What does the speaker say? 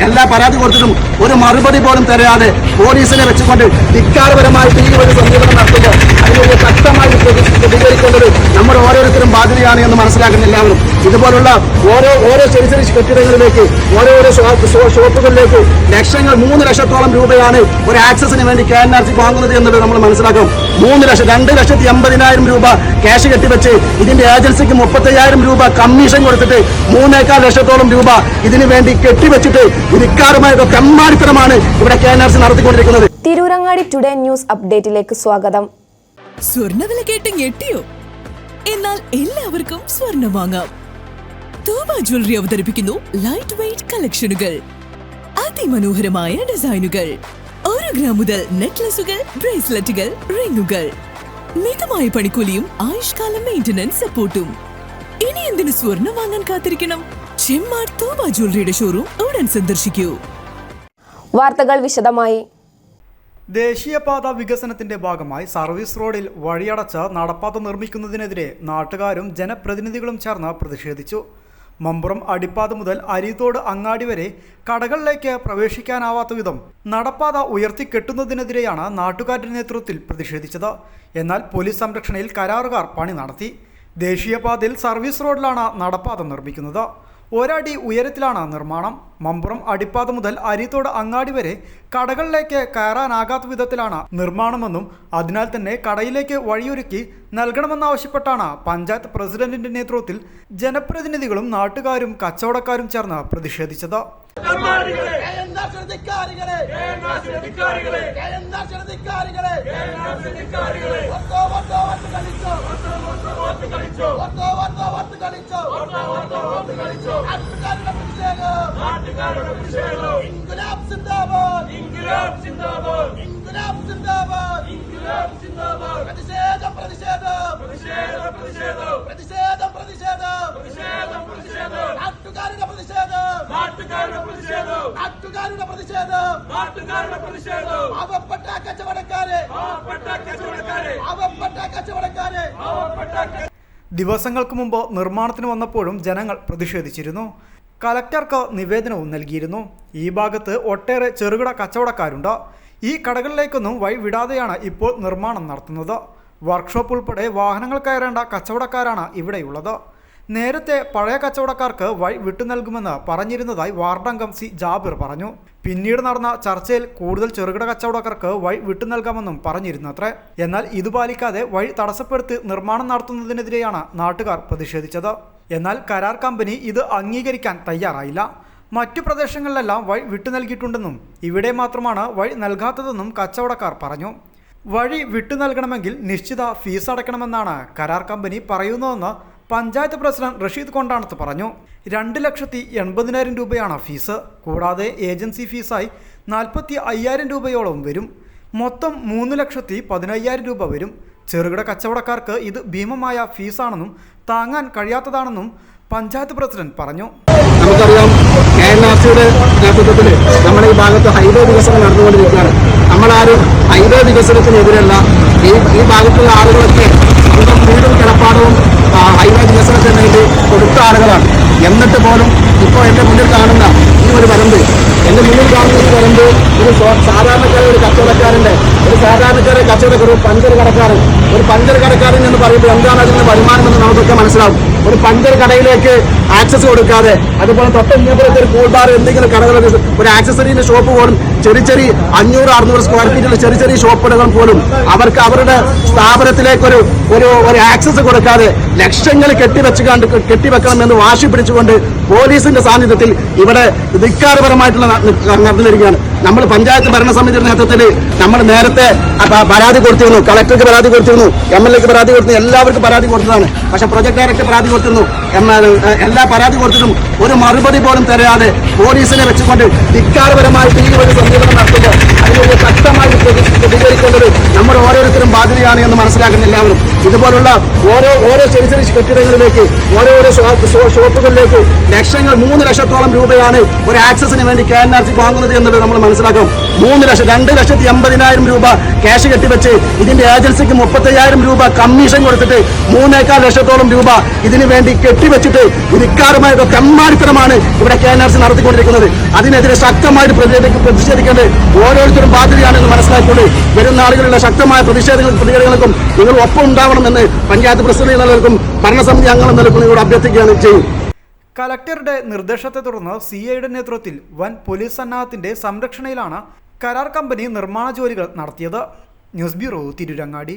എല്ലാ പരാതി കൊടുത്തിട്ടും ഒരു മറുപടി പോലും തരാതെ പോലീസിനെ വെച്ചുകൊണ്ട് ധിക്കാരപരമായിട്ട് ഈ ഒരു സമീപനം നടത്തുമ്പോൾ അതിനുള്ള ശക്തമായി പ്രതികരിക്കേണ്ടത് നമ്മൾ ഓരോരുത്തരും ബാധ്യതയാണ് എന്ന് മനസ്സിലാക്കുന്ന എല്ലാവരും. ഇതുപോലുള്ള ഓരോ ചെറിയ ചെറിയ കെട്ടിടങ്ങളിലേക്ക് ഓരോരോ ഷോപ്പുകളിലേക്ക് ലക്ഷങ്ങൾ 3 ലക്ഷത്തോളം രൂപയാണ് ഒരു ആക്സസിന് വേണ്ടി KNRC വാങ്ങുന്നത് എന്നുള്ളത് നമ്മൾ മനസ്സിലാക്കും. 2,80,000 രൂപ ക്യാഷ് കെട്ടിവെച്ച് ഇതിന്റെ ഏജൻസിക്ക് 35,000 രൂപ കമ്മീഷൻ കൊടുത്തിട്ട് 3.25 ലക്ഷത്തോളം രൂപ ഇതിനു വേണ്ടി കെട്ടിവെച്ചിട്ട് ധിക്കാരമായ തെമ്മാടിത്തരമാണ് ഇവിടെ KNRC നടത്തിക്കൊണ്ടിരിക്കുന്നത്. തിരൂരങ്ങാടി ടുഡേ ന്യൂസ് അപ്ഡേറ്റിലേക്ക് സ്വാഗതം. സ്വർണ്ണവില കേട്ട് ഞെട്ടിയോ? എന്നാൽ എല്ലാവർക്കും സ്വർണ്ണം വാങ്ങാം. തൂബ ജ്വല്ലറി അവതരിപ്പിക്കുന്നു ലൈറ്റ് വെയ്റ്റ് കളക്ഷനുകൾ, അതിമനോഹരമായ ഡിസൈനുകൾ, 1 ഗ്രാം മുതൽ നെക്ലസുകൾ, ബ്രേസ്ലെറ്റുകൾ, റിങ്ങുകൾ, മിതമായ പണിക്കൂലിയും ആയുഷ്കാലം മെയിന്റനൻസ് സപ്പോർട്ടും. ഇനി എന്തിനു സ്വർണ്ണം വാങ്ങാൻ കാത്തിരിക്കണം? ചെമ്മാട് തൂബ ജ്വല്ലറിയുടെ ഷോറൂം ഉടൻ സന്ദർശിക്കൂ. വാർത്തകൾ വിശദമായി. ദേശീയപാത വികസനത്തിന്റെ ഭാഗമായി സർവീസ് റോഡിൽ വഴിയടച്ച് നടപ്പാത നിർമ്മിക്കുന്നതിനെതിരെ നാട്ടുകാരും ജനപ്രതിനിധികളും ചേർന്ന് പ്രതിഷേധിച്ചു. മമ്പുറം അടിപ്പാത മുതൽ അരീത്തോട് അങ്ങാടി വരെ കടകളിലേക്ക് പ്രവേശിക്കാനാവാത്ത വിധം നടപ്പാത ഉയർത്തിക്കെട്ടുന്നതിനെതിരെയാണ് നാട്ടുകാരുടെ നേതൃത്വത്തിൽ പ്രതിഷേധിച്ചത്. എന്നാൽ പോലീസ് സംരക്ഷണയിൽ കരാറുകാർ പണി നടത്തി. ദേശീയപാതയിൽ സർവീസ് റോഡിലാണ് നടപ്പാത നിർമ്മിക്കുന്നത്. 1 അടി ഉയരത്തിലാണ് നിർമ്മാണം. മമ്പുറം അടിപ്പാത മുതൽ അരീത്തോട് അങ്ങാടി വരെ കടകളിലേക്ക് കയറാനാകാത്ത വിധത്തിലാണ് നിർമ്മാണമെന്നും അതിനാൽ തന്നെ കടയിലേക്ക് വഴിയൊരുക്കി നൽകണമെന്നാവശ്യപ്പെട്ടാണ് പഞ്ചായത്ത് പ്രസിഡന്റിന്റെ നേതൃത്വത്തിൽ ജനപ്രതിനിധികളും നാട്ടുകാരും കച്ചവടക്കാരും ചേർന്ന് പ്രതിഷേധിച്ചത്. ദിവസങ്ങൾക്ക് മുമ്പ് നിർമ്മാണത്തിന് വന്നപ്പോഴും ജനങ്ങൾ പ്രതിഷേധിച്ചിരുന്നു. കലക്ടർക്ക് നിവേദനവും നൽകിയിരുന്നു. ഈ ഭാഗത്ത് ഒട്ടേറെ ചെറുകിട കച്ചവടക്കാരുണ്ട്. ഈ കടകളിലേക്കൊന്നും വഴി വിടാതെയാണ് ഇപ്പോൾ നിർമ്മാണം നടത്തുന്നത്. വർക്ക്ഷോപ്പ് ഉൾപ്പെടെ വാഹനങ്ങൾ കയറേണ്ട കച്ചവടക്കാരാണ് ഇവിടെയുള്ളത്. നേരത്തെ പഴയ കച്ചവടക്കാർക്ക് വഴി വിട്ടു നൽകുമെന്ന് പറഞ്ഞിരുന്നതായി വാർഡംഗം സി ജാബിർ പറഞ്ഞു. പിന്നീട് നടന്ന ചർച്ചയിൽ കൂടുതൽ ചെറുകിട കച്ചവടക്കാർക്ക് വഴി വിട്ടു നൽകാമെന്നും പറഞ്ഞിരുന്നത്രേ. എന്നാൽ ഇത് പാലിക്കാതെ വഴി തടസ്സപ്പെടുത്തി നിർമ്മാണം നടത്തുന്നതിനെതിരെയാണ് നാട്ടുകാർ പ്രതിഷേധിച്ചത്. എന്നാൽ കരാർ കമ്പനി ഇത് അംഗീകരിക്കാൻ തയ്യാറായില്ല. മറ്റു പ്രദേശങ്ങളിലെല്ലാം വഴി വിട്ടു നൽകിയിട്ടുണ്ടെന്നും ഇവിടെ മാത്രമാണ് വഴി നൽകാത്തതെന്നും കച്ചവടക്കാർ പറഞ്ഞു. വഴി വിട്ടു നൽകണമെങ്കിൽ നിശ്ചിത ഫീസ് അടയ്ക്കണമെന്നാണ് കരാർ കമ്പനി പറയുന്നതെന്ന് പഞ്ചായത്ത് പ്രസിഡന്റ് റഷീദ് കൊണ്ടാണത്ത് പറഞ്ഞു. 2,80,000 രൂപയാണ് ഫീസ്. കൂടാതെ ഏജൻസി ഫീസായി 45,000 രൂപയോളം വരും. മൊത്തം 3,15,000 രൂപ വരും. ചെറുകിട കച്ചവടക്കാർക്ക് ഇത് ഭീമമായ ഫീസാണെന്നും താങ്ങാൻ കഴിയാത്തതാണെന്നും പഞ്ചായത്ത് പ്രസിഡന്റ് പറഞ്ഞു. നമുക്കറിയാം, KNRCയുടെ നേതൃത്വത്തിൽ നമ്മുടെ ഈ ഭാഗത്ത് ഹൈവേ വികസനം നടന്നുകൊണ്ടിരിക്കുകയാണ്. നമ്മളാരും ഹൈവേ വികസനത്തിനെതിരല്ല. ഈ ഭാഗത്തുള്ള ആളുകളൊക്കെ സ്വന്തം വീടും കിടപ്പാടവും ഹൈവേ വികസനത്തിന് വേണ്ടി കൊടുത്ത ആളുകളാണ്. എന്നിട്ട് പോലും ഇപ്പോൾ എൻ്റെ മുന്നിൽ കാണുന്ന ഈ ഒരു വരമ്പ് ഒരു സാധാരണക്കാരൻ, ഒരു കച്ചവടക്കാരൻ്റെ, ഒരു സാധാരണക്കാരൻ കച്ചവടക്കാർ, ഒരു പഞ്ചർ കടക്കാരൻ, ഒരു പഞ്ചർ കടക്കാരൻ എന്ന് പറയുമ്പോൾ എന്താണ് അതിൻ്റെ വരുമാനമെന്ന് നമുക്കൊക്കെ മനസ്സിലാവും. ഒരു പഞ്ചർ കടയിലേക്ക് ആക്സസ് കൊടുക്കാതെ, അതുപോലെ തൊട്ടപ്പുറത്ത് ഒരു കൂൾ ബാർ, എന്തെങ്കിലും കടകൾ, ഒരു ആക്സസറീൻ്റെ ഷോപ്പ് പോലും ചെറിയ 500-600 സ്ക്വയർ ഫീറ്റുള്ള ചെറിയ ഷോപ്പുകൾ പോലും അവർക്ക് അവരുടെ സ്ഥാപനത്തിലേക്ക് ഒരു ആക്സസ് കൊടുക്കാതെ ലക്ഷങ്ങൾ കെട്ടിവെക്കണമെന്ന് വാശി പിടിച്ചുകൊണ്ട് പോലീസിന്റെ സാന്നിധ്യത്തിൽ ഇവിടെ ധിക്കാരപരമായിട്ടുള്ള നടന്നിരിക്കുകയാണ്. നമ്മൾ പഞ്ചായത്ത് ഭരണസമിതിയുടെ നേതൃത്വത്തിൽ നമ്മൾ നേരത്തെ പരാതി കൊടുത്തിരുന്നു. കളക്ടർക്ക് പരാതി കൊടുത്തിരുന്നു, MLAക്ക് പരാതി കൊടുത്തിരുന്നു, എല്ലാവർക്കും പരാതി കൊടുത്തതാണ്. പക്ഷെ പ്രൊജക്ട് ഡയറക്ടർ പരാതി കൊടുത്തിരുന്നു. എല്ലാ പരാതി കൊടുത്തിട്ടും ഒരു മറുപടി പോലും തരാതെ പോലീസിനെ വെച്ചുകൊണ്ട് ധിക്കാരപരമായിട്ട് ഈ ഒരു സമീപനം നടത്തുമ്പോൾ അതിനുള്ള ശക്തമായി പ്രതികരിക്കേണ്ടത് നമ്മൾ ഓരോരുത്തരും ബാധ്യതയാണ് എന്ന് മനസ്സിലാക്കുന്ന എല്ലാവരും. ഇതുപോലുള്ള ഓരോ ചെറിയ ചെറിയ കെട്ടിടങ്ങളിലേക്ക് ഓരോരോ ഷോപ്പുകളിലേക്ക് ലക്ഷങ്ങൾ 3 ലക്ഷത്തോളം രൂപയാണ് ഒരു ആക്സസിന് വേണ്ടി KNRC വാങ്ങുന്നത് എന്നുള്ളത് നമ്മൾ മനസ്സിലാക്കും. 2,80,000 രൂപ ക്യാഷ് കെട്ടിവെച്ച് ഇതിന്റെ ഏജൻസിക്ക് 35,000 രൂപ കമ്മീഷൻ കൊടുത്തിട്ട് 3.25 ലക്ഷത്തോളം രൂപ ഇതിനു വേണ്ടി കെട്ടിവെച്ചിട്ട് നിക്കാറുമായ തെമ്മാടിത്തരമാണ് ഇവിടെ KNRC നടത്തിക്കൊണ്ടിരിക്കുന്നത്. അതിനെതിരെ ശക്തമായിട്ട് പ്രതിഷേധിക്കേണ്ടത് ഓരോരുത്തരും ബാധ്യതയാണെന്ന് മനസ്സിലാക്കിക്കൊണ്ട് വരുന്ന ആളുകളുടെ ശക്തമായ പ്രതികരണങ്ങൾക്കും നിങ്ങൾ ഒപ്പം ഉണ്ടാവണമെന്ന് പഞ്ചായത്ത് പ്രസിഡന്റ് എന്ന നിലക്കും ഭരണസമിതി അംഗങ്ങൾ എന്ന നിലക്കും നിങ്ങളോട് അഭ്യർത്ഥിക്കുകയാണ് ചെയ്യും. കലക്ടറുടെ നിർദ്ദേശത്തെ തുടർന്ന് CIയുടെ നേതൃത്വത്തിൽ വൻ പോലീസ് സന്നാഹത്തിന്റെ സംരക്ഷണയിലാണ് കരാർ കമ്പനി നിർമ്മാണ ജോലികൾ നടത്തിയത്. News bureau, Tirurangadi.